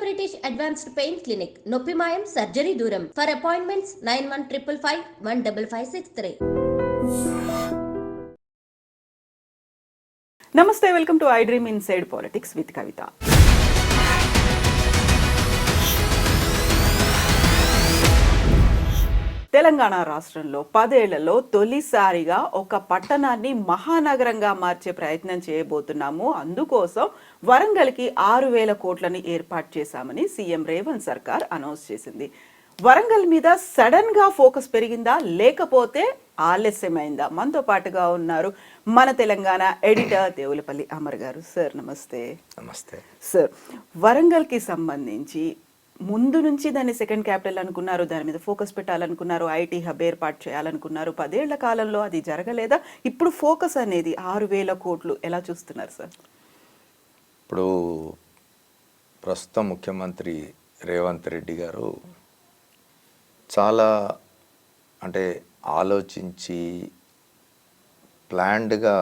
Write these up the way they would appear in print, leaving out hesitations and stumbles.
British advanced pain clinic నొప్పి మాయం surgery దూరం for appointments 9155515563. Namaste, welcome to I dream inside politics with Kavitha. Telangana రాష్ట్రంలో 10 ఏళ్లలో తొలిసారిగా ఒక పట్టణాన్ని మహానగరంగా మార్చే ప్రయత్నం చేయబోతున్నాము. అందుకోసం వరంగల్కి 6,000 కోట్లని ఏర్పాటు చేశామని సీఎం రేవంత్ సర్కార్ అనౌన్స్ చేసింది. వరంగల్ మీద సడన్ గా ఫోకస్ పెరిగిందా లేకపోతే ఆలస్యమైందా? మనతో పాటుగా ఉన్నారు మన తెలంగాణ ఎడిటర్ దేవులపల్లి అమర్ గారు. సార్ నమస్తే. నమస్తే సార్, వరంగల్కి సంబంధించి ముందు నుంచి దాన్ని సెకండ్ క్యాపిటల్ అనుకున్నారు, దాని మీద ఫోకస్ పెట్టాలనుకున్నారు, ఐటీ హబ్ ఏర్పాటు చేయాలనుకున్నారు. 10 ఏళ్ల కాలంలో అది జరగలేదా? ఇప్పుడు ఫోకస్ అనేది 6,000 కోట్లు ఎలా చూస్తున్నారు సార్? ఇప్పుడు ప్రస్తుత ముఖ్యమంత్రి రేవంత్ రెడ్డి గారు చాలా ఆలోచించి ప్లాన్డ్గా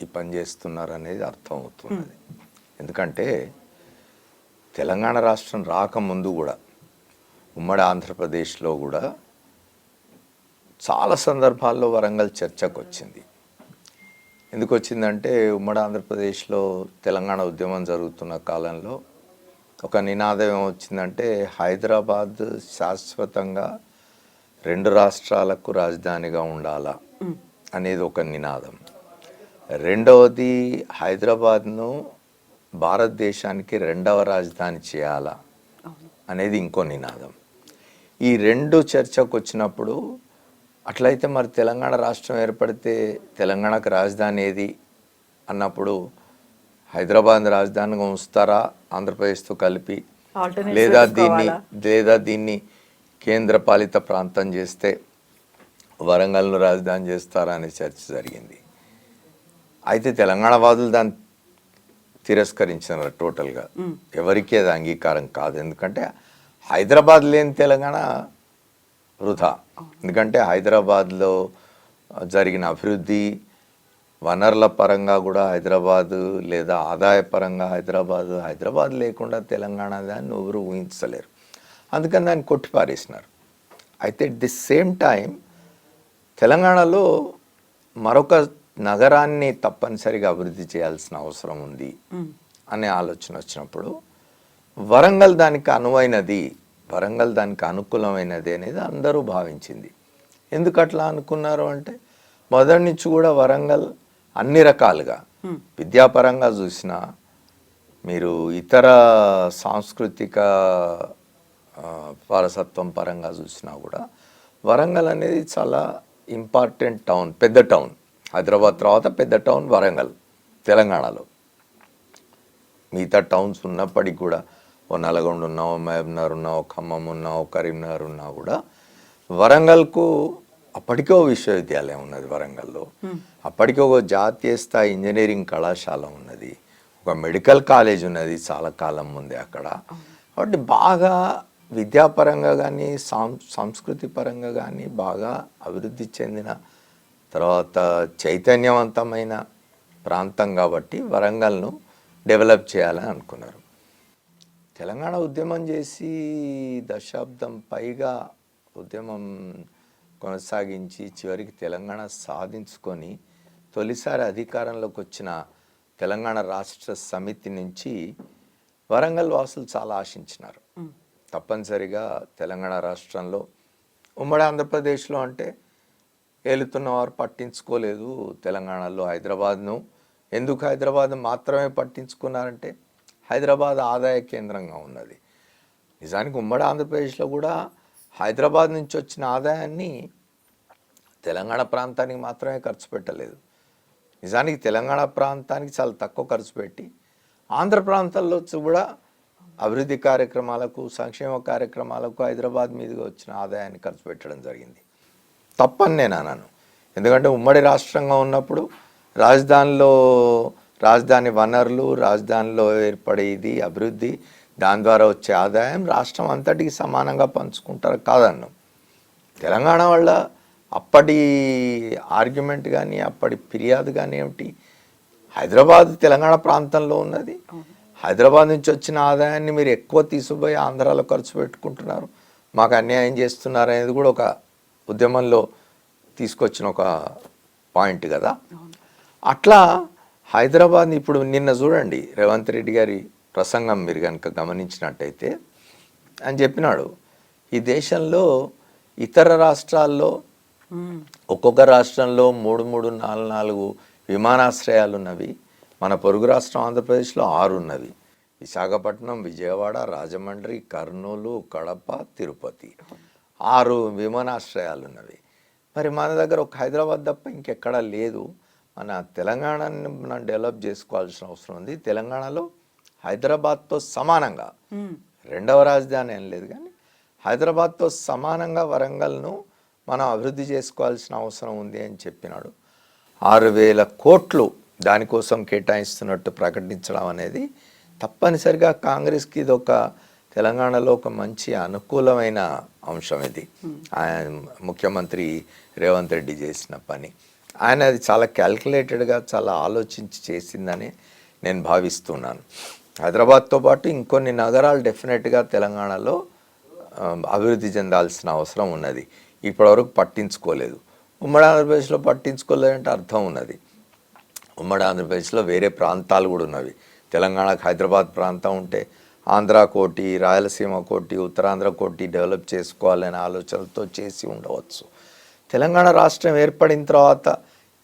ఈ పని చేస్తున్నారు అనేది అర్థమవుతున్నది. ఎందుకంటే తెలంగాణ రాష్ట్రం రాకముందు కూడా ఉమ్మడి ఆంధ్రప్రదేశ్లో కూడా చాలా సందర్భాల్లో వరంగల్ చర్చకు వచ్చింది. ఎందుకు వచ్చిందంటే ఉమ్మడి ఆంధ్రప్రదేశ్లో తెలంగాణ ఉద్యమం జరుగుతున్న కాలంలో ఒక నినాదం ఏమొచ్చిందంటే హైదరాబాద్ శాశ్వతంగా 2 రాష్ట్రాలకు రాజధానిగా ఉండాలా అనేది ఒక నినాదం. రెండవది హైదరాబాద్ను భారతదేశానికి 2వ రాజధాని చేయాలా అనేది ఇంకో నినాదం. ఈ 2 చర్చకు వచ్చినప్పుడు అట్లయితే మరి తెలంగాణ రాష్ట్రం ఏర్పడితే తెలంగాణకు రాజధాని ఏది అన్నప్పుడు హైదరాబాద్ రాజధానిగా ఉంచుతారా ఆంధ్రప్రదేశ్తో కలిపి, లేదా దీన్ని కేంద్ర పాలిత ప్రాంతం చేస్తే వరంగల్ను రాజధాని చేస్తారా అనే చర్చ జరిగింది. అయితే తెలంగాణ వాదులు దాన్ని తిరస్కరించినారు టోటల్గా. ఎవరికీ అది అంగీకారం కాదు. ఎందుకంటే హైదరాబాద్ లేని తెలంగాణ వృధా. ఎందుకంటే హైదరాబాద్లో జరిగిన అభివృద్ధి వనరుల పరంగా కూడా హైదరాబాదు, లేదా ఆదాయ పరంగా హైదరాబాద్ లేకుండా తెలంగాణ దాన్ని ఎవరు ఊహించలేరు. అందుకని దాన్ని కొట్టిపారేసినారు. అయితే అట్ ది సేమ్ టైం తెలంగాణలో మరొక నగరాన్ని తప్పనిసరిగా అభివృద్ధి చేయాల్సిన అవసరం ఉంది అనే ఆలోచన వచ్చినప్పుడు వరంగల్ దానికి అనుకూలమైనది అనేది అందరూ భావించింది. ఎందుకు అట్లా అనుకున్నారు అంటే మొదటి నుంచి కూడా వరంగల్ అన్ని రకాలుగా విద్యాపరంగా చూసినా, మీరు ఇతర సాంస్కృతిక వారసత్వం పరంగా చూసినా కూడా వరంగల్ అనేది చాలా ఇంపార్టెంట్ టౌన్, పెద్ద టౌన్. హైదరాబాద్ తర్వాత పెద్ద టౌన్ వరంగల్ తెలంగాణలో. మిగతా టౌన్స్ ఉన్నప్పటికీ కూడా ఓ నల్గొండ ఉన్నా, ఓ మహబూబ్నగర్ ఉన్నా, ఓ ఖమ్మం ఉన్నా, ఓ కరీంనగర్ ఉన్నా కూడా వరంగల్కు అప్పటికే ఒక విశ్వవిద్యాలయం ఉన్నది వరంగల్లో. అప్పటికే ఒక జాతీయ స్థాయి ఇంజనీరింగ్ కళాశాల ఉన్నది, ఒక మెడికల్ కాలేజ్ ఉన్నది చాలా కాలం ముందే అక్కడ. కాబట్టి బాగా విద్యాపరంగా కానీ సంస్కృతి పరంగా కానీ బాగా అభివృద్ధి చెందిన తర్వాత చైతన్యవంతమైన ప్రాంతం కాబట్టి వరంగల్ను డెవలప్ చేయాలని అనుకున్నారు. తెలంగాణ ఉద్యమం చేసి దశాబ్దం పైగా ఉద్యమం కొనసాగించి చివరికి తెలంగాణ సాధించుకొని తొలిసారి అధికారంలోకి వచ్చిన తెలంగాణ రాష్ట్ర సమితి నుంచి వరంగల్ వాసులు చాలా ఆశించినారు. తప్పనిసరిగా తెలంగాణ రాష్ట్రంలో ఉమ్మడి ఆంధ్రప్రదేశ్లో అంటే ఏలుతున్న వారు పట్టించుకోలేదు. తెలంగాణలో హైదరాబాద్ను ఎందుకు హైదరాబాద్ మాత్రమే పట్టించుకున్నారంటే హైదరాబాద్ ఆదాయ కేంద్రంగా ఉన్నది. నిజానికి ఉమ్మడి ఆంధ్రప్రదేశ్లో కూడా హైదరాబాద్ నుంచి వచ్చిన ఆదాయాన్ని తెలంగాణ ప్రాంతానికి మాత్రమే ఖర్చు పెట్టలేదు. నిజానికి తెలంగాణ ప్రాంతానికి చాలా తక్కువ ఖర్చు పెట్టి ఆంధ్ర ప్రాంతాల్లో కూడా అభివృద్ధి కార్యక్రమాలకు, సంక్షేమ కార్యక్రమాలకు హైదరాబాద్ మీదుగా వచ్చిన ఆదాయాన్ని ఖర్చు పెట్టడం జరిగింది. తప్పని నేను అన్నాను. ఎందుకంటే ఉమ్మడి రాష్ట్రంగా ఉన్నప్పుడు రాజధాని వనరులు, రాజధానిలో ఏర్పడేది అభివృద్ధి, దాని ద్వారా వచ్చే ఆదాయం రాష్ట్రం అంతటికి సమానంగా పంచుకుంటారు కాదన్ను. తెలంగాణ వల్ల అప్పటి ఆర్గ్యుమెంట్ కానీ అప్పటి ఫిర్యాదు కానీ ఏమిటి, హైదరాబాద్ తెలంగాణ ప్రాంతంలో ఉన్నది, హైదరాబాద్ నుంచి వచ్చిన ఆదాయాన్ని మీరు ఎక్కువ తీసుకుపోయి ఆంధ్రాలో ఖర్చు పెట్టుకుంటున్నారు, మాకు అన్యాయం చేస్తున్నారు అనేది కూడా ఒక ఉద్యమంలో తీసుకొచ్చిన ఒక పాయింట్ కదా. అట్లా హైదరాబాద్ ఇప్పుడు నిన్న చూడండి రేవంత్ రెడ్డి గారి ప్రసంగం మీరు కనుక గమనించినట్టయితే అని చెప్పినాడు, ఈ దేశంలో ఇతర రాష్ట్రాల్లో ఒక్కొక్క రాష్ట్రంలో 3-4 విమానాశ్రయాలు ఉన్నవి, మన పొరుగు రాష్ట్రం ఆంధ్రప్రదేశ్లో 6 ఉన్నవి, విశాఖపట్నం, విజయవాడ, రాజమండ్రి, కర్నూలు, కడప, తిరుపతి 6 విమానాశ్రయాలు ఉన్నవి. మరి మన దగ్గర ఒక హైదరాబాద్ తప్ప ఇంకెక్కడా లేదు. మన తెలంగాణని మనం డెవలప్ చేసుకోవాల్సిన అవసరం ఉంది. తెలంగాణలో హైదరాబాద్తో సమానంగా రెండవ రాజధాని ఏం లేదు కానీ హైదరాబాద్తో సమానంగా వరంగల్ను మనం అభివృద్ధి చేసుకోవాల్సిన అవసరం ఉంది అని చెప్పినాడు. 6,000 కోట్లు దానికోసం కేటాయిస్తున్నట్టు ప్రకటించడం అనేది తప్పనిసరిగా కాంగ్రెస్కి ఇది ఒక తెలంగాణలో ఒక మంచి అనుకూలమైన అంశం. ఇది ఆయన ముఖ్యమంత్రి రేవంత్ రెడ్డి చేసిన పని. ఆయన అది చాలా క్యాల్కులేటెడ్గా చాలా ఆలోచించి చేసిందని నేను భావిస్తున్నాను. హైదరాబాద్తో పాటు ఇంకొన్ని నగరాలు డెఫినెట్గా తెలంగాణలో అభివృద్ధి చెందాల్సిన అవసరం ఉన్నది. ఇప్పటివరకు పట్టించుకోలేదు. ఉమ్మడి ఆంధ్రప్రదేశ్లో పట్టించుకోలేదంటే అర్థం ఉన్నది. ఉమ్మడి ఆంధ్రప్రదేశ్లో వేరే ప్రాంతాలు కూడా ఉన్నవి. తెలంగాణకు హైదరాబాద్ ప్రాంతం ఉంటే ఆంధ్ర కోటి, రాయలసీమ కోటి, ఉత్తరాంధ్ర కోటి డెవలప్ చేసుకోవాలనే ఆలోచనలతో చేసి ఉండవచ్చు. తెలంగాణ రాష్ట్రం ఏర్పడిన తర్వాత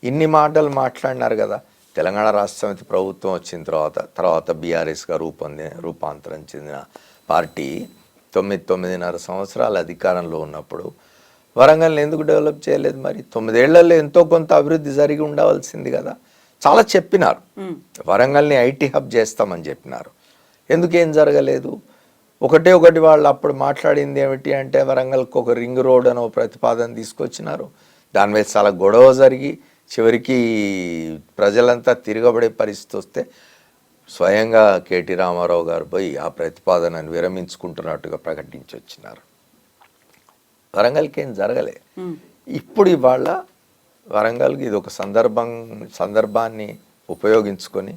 ఇన్ని మాటలు మాట్లాడినారు కదా. తెలంగాణ రాష్ట్ర సమితి ప్రభుత్వం వచ్చిన తర్వాత బీఆర్ఎస్గా రూపాంతరం చెందిన పార్టీ 9.5 సంవత్సరాల అధికారంలో ఉన్నప్పుడు వరంగల్ని ఎందుకు డెవలప్ చేయలేదు? మరి 9 ఏళ్లలో ఎంతో కొంత అభివృద్ధి జరిగి ఉండవలసింది కదా. చాలా చెప్పినారు, వరంగల్ని ఐటీ హబ్ చేస్తామని చెప్పినారు. ఎందుకేం జరగలేదు? ఒకటి వాళ్ళు అప్పుడు మాట్లాడింది ఏమిటి అంటే వరంగల్కి ఒక రింగ్ రోడ్ అని ఒక ప్రతిపాదన తీసుకొచ్చినారు. దాని మీద చాలా గొడవ జరిగి చివరికి ప్రజలంతా తిరగబడే పరిస్థితి వస్తే స్వయంగా కేటీ రామారావు గారు పోయి ఆ ప్రతిపాదనను విరమించుకుంటున్నట్టుగా ప్రకటించి వచ్చినారు. వరంగల్కి ఏం జరగలే. ఇప్పుడు ఇవాళ వరంగల్కి ఇది ఒక సందర్భాన్ని ఉపయోగించుకొని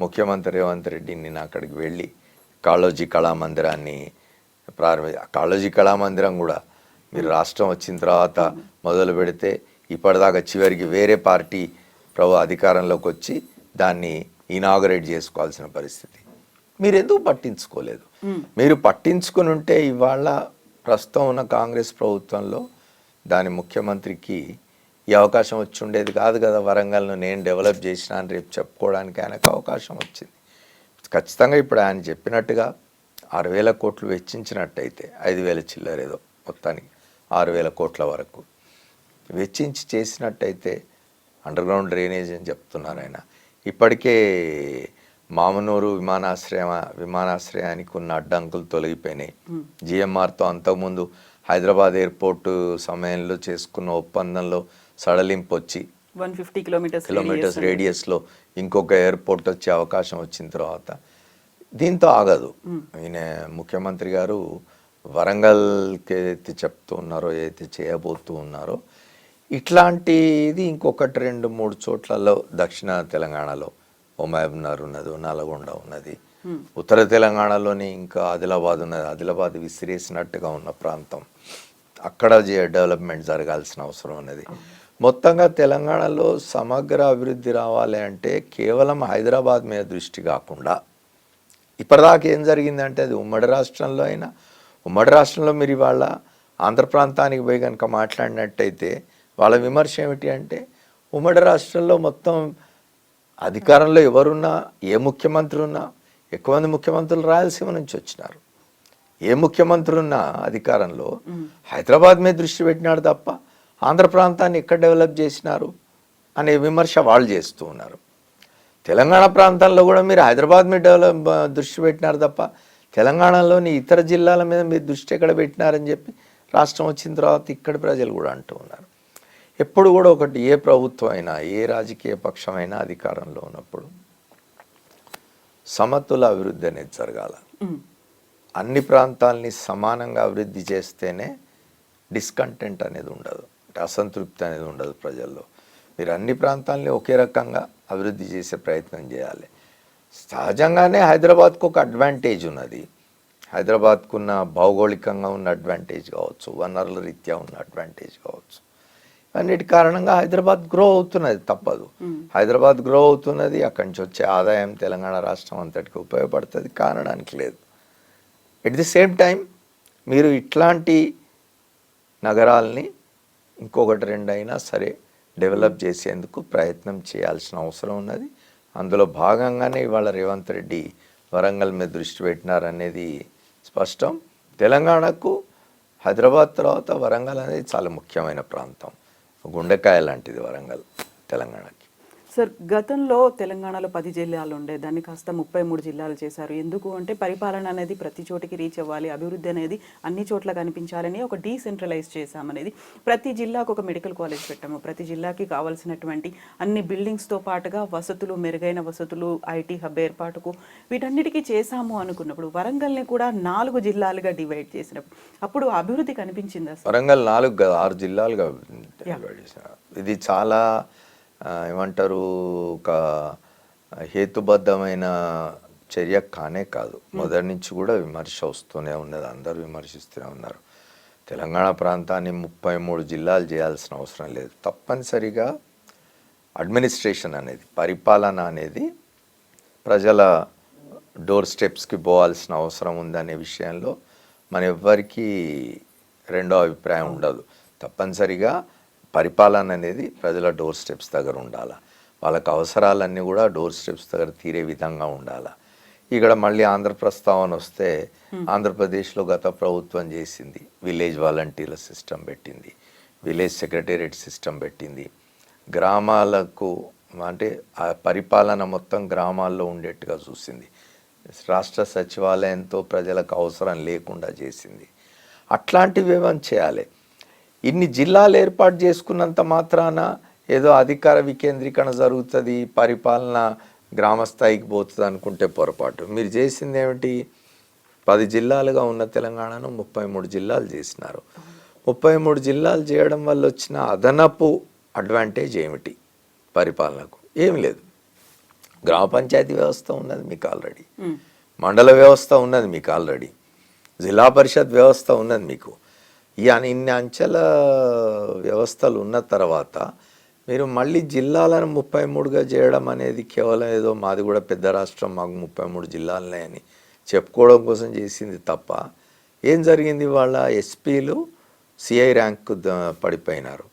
ముఖ్యమంత్రి రేవంత్ రెడ్డి నిన్న అక్కడికి వెళ్ళి కాళోజీ కళామందిరాన్ని కాళోజీ కళామందిరం కూడా మీరు రాష్ట్రం వచ్చిన తర్వాత మొదలు పెడితే ఇప్పటిదాకా చివరికి వేరే పార్టీ అధికారంలోకి వచ్చి దాన్ని ఇనాగరేట్ చేసుకోవాల్సిన పరిస్థితి. మీరు ఎందుకు పట్టించుకోలేదు? మీరు పట్టించుకుని ఉంటే ఇవాళ ప్రస్తుతం ఉన్న కాంగ్రెస్ ప్రభుత్వంలో దాని ముఖ్యమంత్రికి ఈ అవకాశం వచ్చి ఉండేది కాదు కదా. వరంగల్ను నేను డెవలప్ చేసినా అని రేపు చెప్పుకోవడానికి ఆయనకు అవకాశం వచ్చింది. ఖచ్చితంగా ఇప్పుడు ఆయన చెప్పినట్టుగా 6,000 కోట్లు వెచ్చించినట్టయితే 5,000 చిల్లరేదో మొత్తానికి 6,000 కోట్ల వరకు వెచ్చించి చేసినట్టయితే అండర్గ్రౌండ్ డ్రైనేజ్ అని చెప్తున్నారు ఆయన. ఇప్పటికే మామనూరు విమానాశ్రయానికి ఉన్న అడ్డంకులు తొలగిపోయినాయి. జిఎంఆర్తో అంతకుముందు హైదరాబాద్ ఎయిర్పోర్టు సమయంలో చేసుకున్న ఒప్పందంలో సడలింపు వచ్చి 150 కిలోమీటర్స్ రేడియస్లో ఇంకొక ఎయిర్పోర్ట్ వచ్చే అవకాశం వచ్చిన తర్వాత దీంతో ఆగదు. ఈయన ముఖ్యమంత్రి గారు వరంగల్కి ఏదైతే చెప్తూ ఉన్నారో, ఏదైతే చేయబోతూ ఉన్నారో ఇట్లాంటిది ఇంకొకటి 2-3 చోట్లలో దక్షిణ తెలంగాణలో మహబూబ్నగర్ ఉన్నది, నల్గొండ ఉన్నది, ఉత్తర తెలంగాణలోని ఇంకా ఆదిలాబాద్ ఉన్నది. ఆదిలాబాద్ విసిరేసినట్టుగా ఉన్న ప్రాంతం, అక్కడ డెవలప్మెంట్ జరగాల్సిన అవసరం ఉన్నది. మొత్తంగా తెలంగాణలో సమగ్ర అభివృద్ధి రావాలి అంటే కేవలం హైదరాబాద్ మీద దృష్టి కాకుండా ఇప్పటిదాకా ఏం జరిగిందంటే అది ఉమ్మడి రాష్ట్రంలో మీరు ఇవాళ ఆంధ్ర ప్రాంతానికి పోయి కనుక మాట్లాడినట్టయితే వాళ్ళ విమర్శ ఏమిటి అంటే ఉమ్మడి రాష్ట్రంలో మొత్తం అధికారంలో ఎవరున్నా, ఏ ముఖ్యమంత్రి ఉన్నా, ఎక్కువ మంది ముఖ్యమంత్రులు రాయలసీమ నుంచి వచ్చినారు. ఏ ముఖ్యమంత్రి ఉన్నా అధికారంలో హైదరాబాద్ మీద దృష్టి పెట్టినాడు తప్ప ఆంధ్ర ప్రాంతాన్ని ఎక్కడ డెవలప్ చేసినారు అనే విమర్శ వాళ్ళు చేస్తూ ఉన్నారు. తెలంగాణ ప్రాంతంలో కూడా మీరు హైదరాబాద్ మీద దృష్టి పెట్టినారు తప్ప తెలంగాణలోని ఇతర జిల్లాల మీద మీరు దృష్టి ఎక్కడ పెట్టినారని చెప్పి రాష్ట్రం వచ్చిన తర్వాత ఇక్కడి ప్రజలు కూడా అంటూ ఉన్నారు. ఎప్పుడు కూడా ఒకటి, ఏ ప్రభుత్వం అయినా, ఏ రాజకీయ పక్షమైనా అధికారంలో ఉన్నప్పుడు సమతుల అభివృద్ధి అనేది జరగాల. అన్ని ప్రాంతాలని సమానంగా అభివృద్ధి చేస్తేనే డిస్కంటెంట్ అనేది ఉండదు, అంటే అసంతృప్తి అనేది ఉండదు ప్రజల్లో. మీరు అన్ని ప్రాంతాలని ఒకే రకంగా అభివృద్ధి చేసే ప్రయత్నం చేయాలి. సహజంగానే హైదరాబాద్కు ఒక అడ్వాంటేజ్ ఉన్నది. హైదరాబాద్కున్న భౌగోళికంగా ఉన్న అడ్వాంటేజ్ కావచ్చు, వనరుల రీత్యా ఉన్న అడ్వాంటేజ్ కావచ్చు, అన్నిటి కారణంగా హైదరాబాద్ గ్రో అవుతున్నది, తప్పదు. హైదరాబాద్ గ్రో అవుతున్నది, అక్కడి నుంచి వచ్చే ఆదాయం తెలంగాణ రాష్ట్రం అంతటికి ఉపయోగపడుతుంది, కారణానికి లేదు. ఎట్ ది సేమ్ టైం మీరు ఇట్లాంటి నగరాల్ని ఇంకొకటి రెండు అయినా సరే డెవలప్ చేసేందుకు ప్రయత్నం చేయాల్సిన అవసరం ఉన్నది. అందులో భాగంగానే ఇవాళ రేవంత్ రెడ్డి వరంగల్ మీద దృష్టి పెట్టినారనేది స్పష్టం. తెలంగాణకు హైదరాబాద్ తర్వాత వరంగల్ అనేది చాలా ముఖ్యమైన ప్రాంతం, గుండెకాయ లాంటిది వరంగల్ తెలంగాణకి. సార్, గతంలో తెలంగాణలో 10 జిల్లాలు ఉండే, దాన్ని కాస్త 33 జిల్లాలు చేశారు. ఎందుకు అంటే పరిపాలన అనేది ప్రతి చోటికి రీచ్ అవ్వాలి, అభివృద్ధి అనేది అన్ని చోట్ల కనిపించాలని ఒక డీసెంట్రలైజ్ చేశామనేది. ప్రతి జిల్లాకు ఒక మెడికల్ కాలేజ్ పెట్టాము, ప్రతి జిల్లాకి కావాల్సినటువంటి అన్ని బిల్డింగ్స్తో పాటుగా వసతులు, మెరుగైన వసతులు, ఐటీ హబ్ ఏర్పాటుకు వీటన్నిటికీ చేశాము అనుకున్నప్పుడు వరంగల్ని కూడా 4 జిల్లాలుగా డివైడ్ చేసినప్పుడు అప్పుడు అభివృద్ధి కనిపించిందా? వరంగల్ 6 జిల్లాలుగా డివైడ్ చేశారు. ఇది చాలా ఏమంటారు, ఒక హేతుబద్ధమైన చర్య కానే కాదు. మొదటి నుంచి కూడా విమర్శ వస్తూనే ఉన్నది, అందరూ విమర్శిస్తూనే ఉన్నారు. తెలంగాణ ప్రాంతాన్ని 33 జిల్లాలు చేయాల్సిన అవసరం లేదు. తప్పనిసరిగా అడ్మినిస్ట్రేషన్ అనేది, పరిపాలన అనేది ప్రజల డోర్ స్టెప్స్కి పోవాల్సిన అవసరం ఉందనే విషయంలో మన ఎవ్వరికీ రెండో అభిప్రాయం ఉండదు. తప్పనిసరిగా పరిపాలన అనేది ప్రజల డోర్ స్టెప్స్ దగ్గర ఉండాలి, వాళ్ళకి అవసరాలన్నీ కూడా డోర్ స్టెప్స్ దగ్గర తీరే విధంగా ఉండాలి. ఇక్కడ మళ్ళీ ఆంధ్ర ప్రస్తావన వస్తే, ఆంధ్రప్రదేశ్లో గత ప్రభుత్వం చేసింది విలేజ్ వాలంటీర్ల సిస్టమ్ పెట్టింది, విలేజ్ సెక్రటేరియట్ సిస్టమ్ పెట్టింది, గ్రామాలకు అంటే ఆ పరిపాలన మొత్తం గ్రామాల్లో ఉండేట్టుగా చూసింది, రాష్ట్ర సచివాలయంతో ప్రజలకు అవసరం లేకుండా చేసింది. అట్లాంటివి ఏమని చేయాలి. ఇన్ని జిల్లాలు ఏర్పాటు చేసుకున్నంత మాత్రాన ఏదో అధికార వికేంద్రీకరణ జరుగుతుంది, పరిపాలన గ్రామ స్థాయికి పోతుంది అనుకుంటే పొరపాటు. మీరు చేసింది ఏమిటి? 10 జిల్లాలుగా ఉన్న తెలంగాణను 33 జిల్లాలు చేసినారు. 33 జిల్లాలు చేయడం వల్ల వచ్చిన అదనపు అడ్వాంటేజ్ ఏమిటి? పరిపాలనకు ఏమి లేదు. గ్రామ పంచాయతీ వ్యవస్థ ఉన్నది మీకు ఆల్రెడీ, మండల వ్యవస్థ ఉన్నది మీకు ఆల్రెడీ, జిల్లా పరిషత్ వ్యవస్థ ఉన్నది మీకు. ఇన్ని అంచెల వ్యవస్థలు ఉన్న తర్వాత మీరు మళ్ళీ జిల్లాలను 33గా చేయడం అనేది కేవలం ఏదో మాది కూడా పెద్ద రాష్ట్రం, మాకు 33 జిల్లాలనే అని చెప్పుకోవడం కోసం చేసింది తప్ప ఏం జరిగింది? వాళ్ళ ఎస్పీలు సిఐ ర్యాంకు పడిపోయినారు,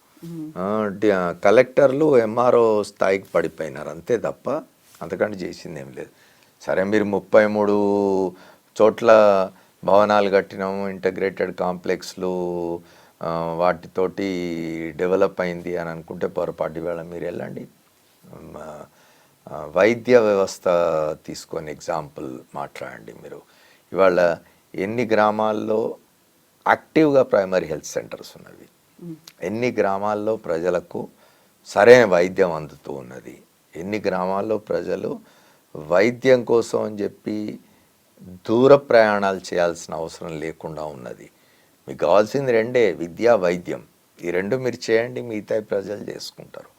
కలెక్టర్లు ఎంఆర్ఓ స్థాయికి పడిపోయినారు, అంతే తప్ప అంతకంటే చేసింది ఏం లేదు. సరే, మీరు 33 చోట్ల భవనాలు కట్టినాము, ఇంటగ్రేటెడ్ కాంప్లెక్స్లు, వాటితోటి డెవలప్ అయింది అని అనుకుంటే పొరపాటు. ఇవాళ మీరు వెళ్ళండి, వైద్య వ్యవస్థ తీసుకొని ఎగ్జాంపుల్ మాట్లాడండి. మీరు ఇవాళ ఎన్ని గ్రామాల్లో యాక్టివ్గా ప్రైమరీ హెల్త్ సెంటర్స్ ఉన్నవి, ఎన్ని గ్రామాల్లో ప్రజలకు సరైన వైద్యం అందుతూ ఉన్నది, ఎన్ని గ్రామాల్లో ప్రజలు వైద్యం కోసం అని చెప్పి దూర ప్రయాణాలు చేయాల్సిన అవసరం లేకుండా ఉన్నది. మీకు కావాల్సింది రెండే, విద్య, వైద్యం. ఈ రెండు మీరు చేయండి, మిగతా ప్రజలు చేసుకుంటారు.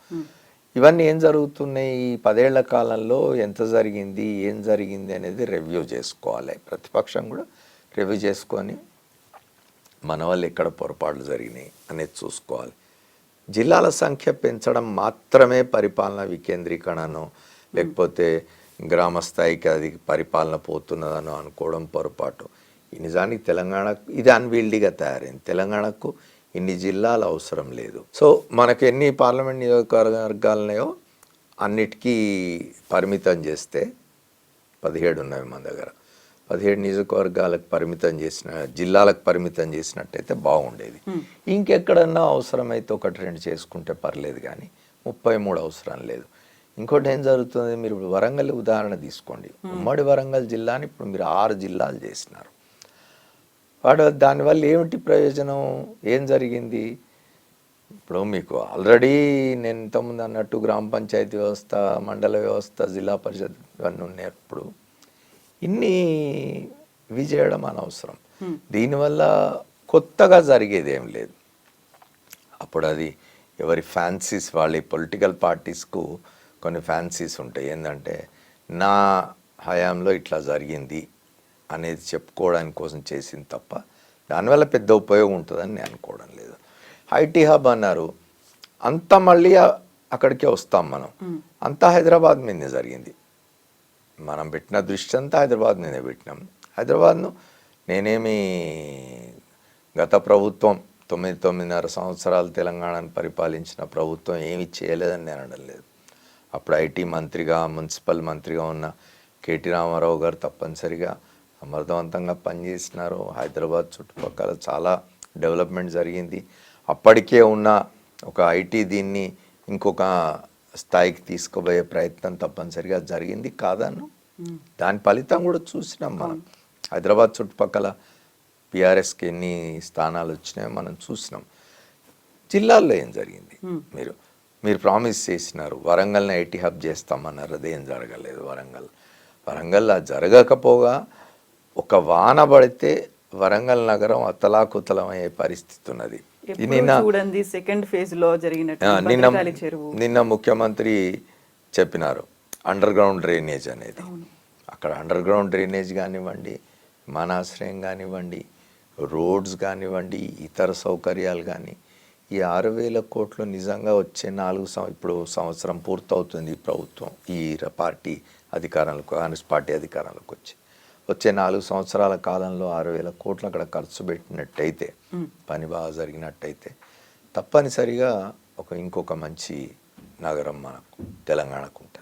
ఇవన్నీ ఏం జరుగుతున్నాయి? ఈ 10 ఏళ్ల కాలంలో ఎంత జరిగింది, ఏం జరిగింది అనేది రివ్యూ చేసుకోవాలి. ప్రతిపక్షం కూడా రివ్యూ చేసుకొని మన వాళ్ళు ఎక్కడ పొరపాట్లు జరిగినాయి అనేది చూసుకోవాలి. జిల్లాల సంఖ్య పెంచడం మాత్రమే పరిపాలన వికేంద్రీకరణను, లేకపోతే గ్రామ స్థాయికి అది పరిపాలన పోతున్నదని అనుకోవడం పొరపాటు. నిజానికి తెలంగాణకు ఇది అన్వీల్డ్గా తయారైంది. తెలంగాణకు ఇన్ని జిల్లాలు అవసరం లేదు. సో మనకు ఎన్ని పార్లమెంట్ నియోజకవర్గాలున్నాయో అన్నిటికీ పరిమితం చేస్తే 17 ఉన్నాయి మన దగ్గర. 17 నియోజకవర్గాలకు పరిమితం చేసిన, జిల్లాలకు పరిమితం చేసినట్టయితే బాగుండేది. ఇంకెక్కడన్నా అవసరమైతే 1-2 చేసుకుంటే పర్లేదు, కానీ 33 అవసరం లేదు. ఇంకోటి ఏం జరుగుతుంది, మీరు ఇప్పుడు వరంగల్ ఉదాహరణ తీసుకోండి. ఉమ్మడి వరంగల్ జిల్లాని ఇప్పుడు మీరు 6 జిల్లాలు చేసినారు. దానివల్ల ఏమిటి ప్రయోజనం, ఏం జరిగింది? ఇప్పుడు మీకు ఆల్రెడీ నేను ఇంతకుముందు అన్నట్టు గ్రామ పంచాయతీ వ్యవస్థ, మండల వ్యవస్థ, జిల్లా పరిషత్ ఇవన్నీ ఉన్నప్పుడు ఇన్ని ఇవి చేయడం అనవసరం. దీనివల్ల కొత్తగా జరిగేది ఏం లేదు. అప్పుడు అది ఎవరి ఫ్యాన్సీస్, వాళ్ళ పొలిటికల్ పార్టీస్కు కొన్ని ఫ్యాన్సీస్ ఉంటాయి. ఏంటంటే నా హయాంలో ఇట్లా జరిగింది అనేది చెప్పుకోవడానికి కోసం చేసింది తప్ప దానివల్ల పెద్ద ఉపయోగం ఉంటుందని నేను అనుకోవడం లేదు. ఐటీ హబ్ అన్నారు, అంతా మళ్ళీ అక్కడికే వస్తాం మనం. అంతా హైదరాబాద్ మీదే జరిగింది. మనం పెట్టిన దృష్టి అంతా హైదరాబాద్ మీదే పెట్టినాం. హైదరాబాద్ను నేనేమి గత ప్రభుత్వం 9.5 సంవత్సరాలు తెలంగాణను పరిపాలించిన ప్రభుత్వం ఏమి చేయలేదని నేను అనడం లేదు. అప్పుడు ఐటీ మంత్రిగా, మున్సిపల్ మంత్రిగా ఉన్న కేటీ రామారావు గారు తప్పనిసరిగా సమర్థవంతంగా పనిచేసినారు. హైదరాబాద్ చుట్టుపక్కల చాలా డెవలప్మెంట్ జరిగింది. అప్పటికే ఉన్న ఒక ఐటీ దీన్ని ఇంకొక స్థాయికి తీసుకుపోయే ప్రయత్నం తప్పనిసరిగా జరిగింది కాదను. దాని ఫలితం కూడా చూసినాం మనం. హైదరాబాద్ చుట్టుపక్కల పిఆర్ఎస్కి ఎన్ని స్థానాలు వచ్చినాయో మనం చూసినాం. జిల్లాల్లో ఏం జరిగింది? మీరు ప్రామిస్ చేసినారు, వరంగల్ని ఐటీ హబ్ చేస్తామన్నారు, అదేం జరగలేదు. వరంగల్ జరగకపోగా ఒక వాన పడితే వరంగల్ నగరం అతలాకుతలం అయ్యే పరిస్థితి ఉన్నది. చూడండి సెకండ్ ఫేజ్ లో నిన్న ముఖ్యమంత్రి చెప్పినారు అండర్ గ్రౌండ్ డ్రైనేజ్ అనేది. అక్కడ అండర్ గ్రౌండ్ డ్రైనేజ్ కానివ్వండి, విమానాశ్రయం కానివ్వండి, రోడ్స్ కానివ్వండి, ఇతర సౌకర్యాలు కానీ ఈ 6,000 కోట్లు నిజంగా వచ్చే 4 ఇప్పుడు సంవత్సరం పూర్తవుతుంది ఈ ప్రభుత్వం, ఈ పార్టీ అధికారంలోకి, కాంగ్రెస్ పార్టీ అధికారంలోకి వచ్చే 4 సంవత్సరాల కాలంలో 6,000 కోట్లు అక్కడ ఖర్చు పెట్టినట్టయితే, పని బాగా జరిగినట్టయితే తప్పనిసరిగా ఇంకొక మంచి నగరం మనకు తెలంగాణకు ఉంటుంది.